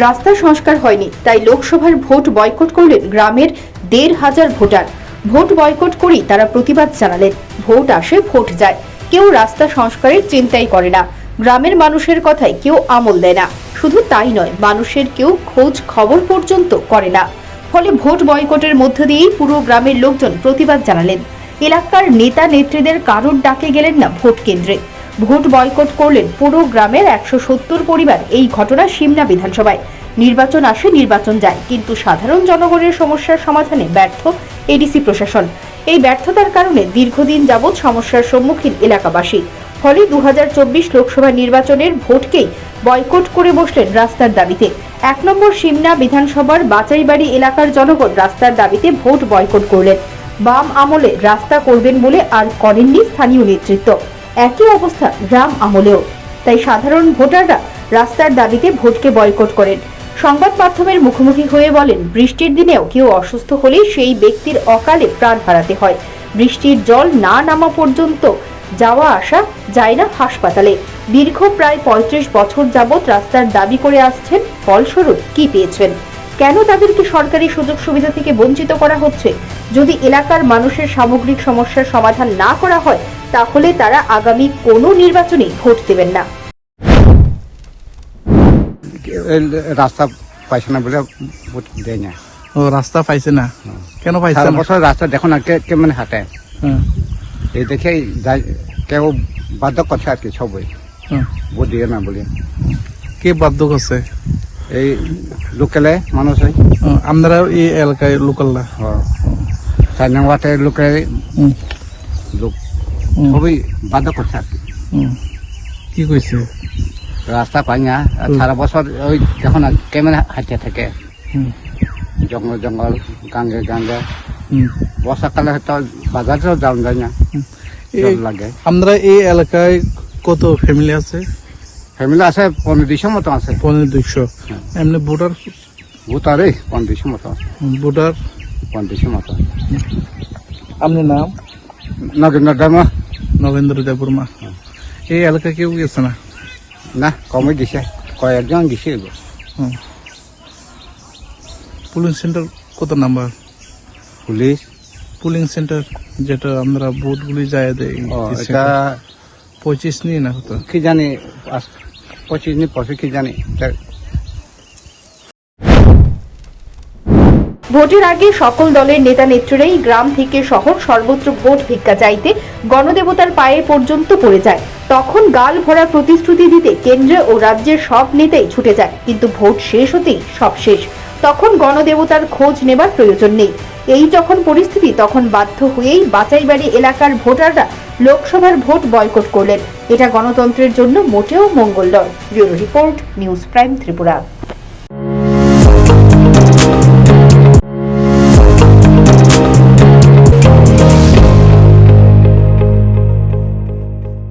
রাস্তা সংস্কার হয়নি, তাই লোকসভার ভোট বয়কট করলেন গ্রামের ১৫০০ ভোটার। ভোট বয়কট করেই তারা প্রতিবাদ জানালেন। ভোট আসে, ভোট যায়, কেউ রাস্তা সংস্কারের চিন্তাই করে না। গ্রামের মানুষের কথায় কেউ আমল দেয় না। শুধু তাই নয়, মানুষের কেউ খোঁজ খবর পর্যন্ত করে না। ফলে ভোট বয়কটের মধ্য দিয়েই পুরো গ্রামের লোকজন প্রতিবাদ জানালেন। এলাকার নেতা নেত্রীদের কারোর ডাকে গেলেন না ভোট কেন্দ্রে। ভোট বয়কট করলেন পুরো গ্রামের ১৭০ পরিবার। এই ঘটনা সিমনা বিধানসভায়। নির্বাচন আসে, নির্বাচন যায়, কিন্তু সাধারণ জনগণের সমস্যার সমাধানে ব্যর্থ এডিসি প্রশাসন। এই ব্যর্থতার কারণে দীর্ঘদিন যাবৎ সমস্যার সম্মুখীন এলাকাবাসী। ফলে ২০২৪ লোকসভা নির্বাচনের ভোটকেই বয়কট করে বসলেন রাস্তার দাবিতে। ১ নম্বর সিমনা বিধানসভার বাচাইবাড়ি এলাকার জনগণ রাস্তার দাবিতে ভোট বয়কট করলেন। বাম আমলে রাস্তা করবেন বলে আর করেননি স্থানীয় নেতৃত্ব। একই অবস্থা গ্রাম আমলেও। তাই সাধারণ ভোটাররা রাস্তার দাবিতে ভোটকে বয়কট করেন। সংবাদ মাধ্যমের মুখোমুখি হয়ে বলেন, বৃষ্টির দিনেও কেউ অসুস্থ হলে সেই ব্যক্তির অকালে প্রাণ হারাতে হয়। বৃষ্টির জল না নামা পর্যন্ত যাওয়া আসা যায় না হাসপাতালে। দীর্ঘ প্রায় ৩৫ বছর যাবৎ রাস্তার দাবি করে আসছেন, ফলস্বরূপ কি পেয়েছেন? কেন তাদেরকে সরকারি সুযোগ সুবিধা থেকে বঞ্চিত করা হচ্ছে? যদি এলাকার মানুষের সামগ্রিক সমস্যার সমাধান না করা হয়, তাহলে তারা আগামী কোনো নির্বাচনে ভোট দেবেন না। রাস্তা পাইছে না বলে ভোট দেয় না। ও রাস্তা পাইছে না, কেন পাইছে না? বছর রাস্তা দেখো না কেমন হাঁটে, এই দেখে কেউ বাধ্য করছে আর কি সবাই ভোট দিয়ে না বলে। কে বাধ্য করছে? এই লোকালে মানুষ আপনারা এই এলাকায় লোকালরা ৪ নম্বরের লোকের লোক সবই বাধ্য করছে আর কি। কি কইছে? রাস্তা পাই না, সারা বছর ওই দেখো না কেমন হাঁটতে থাকে, জঙ্গল জঙ্গল, গাঙ্গে গাঙ্গে। বর্ষাকালে হয়তো বাজারেও যাওয়া যায় না, জল লাগে। আমরা এই এলাকায় কত ফ্যামিলি আছে? ফ্যামিলি আছে ১৫-২০০ মতো আছে। ১৫-২০০। এমনি ভোটার? ভোটারই ১৫-২০০ মতো আছে। ভোটার ১৫-২০০ মতো। আপনার নাম? নগেন্দ্র দেববর্মা। নগেন্দ্র দেববর্মা। এই এলাকা কেউ গেছে না? না, কমে গেছে, কয়েকজন গেছে। পুলিং সেন্টার কত নাম্বার? পুলিশ পুলিং সেন্টার যেটা আমরা ভোটগুলি যায় দেয়, এটা ২৫ নিয়ে না হতো কি জানি, ২৫ নি ২৫ কি জানি। ভোটের আগে সকল দলের নেতা নেত্রীরাই গ্রাম থেকে শহর সর্বত্র ভোট ভিক্ষা চাইতে গণদেবতার পায়ে পর্যন্ত পড়ে যায়। তখন গাল ভরা প্রতিশ্রুতি দিতে কেন্দ্র ও রাজ্যের সব নেতাই ছুটে যায়, কিন্তু ভোট শেষ হতেই সব শেষ। তখন গণদেবতার খোঁজ নেবার প্রয়োজন নেই। এই যখন পরিস্থিতি, তখন বাধ্য হয়েই বাচাইবাড়ি এলাকার ভোটাররা লোকসভার ভোট বয়কট করলেন। এটা গণতন্ত্রের জন্য মোটেও মঙ্গল নয়। Bureau report, news prime Tripura.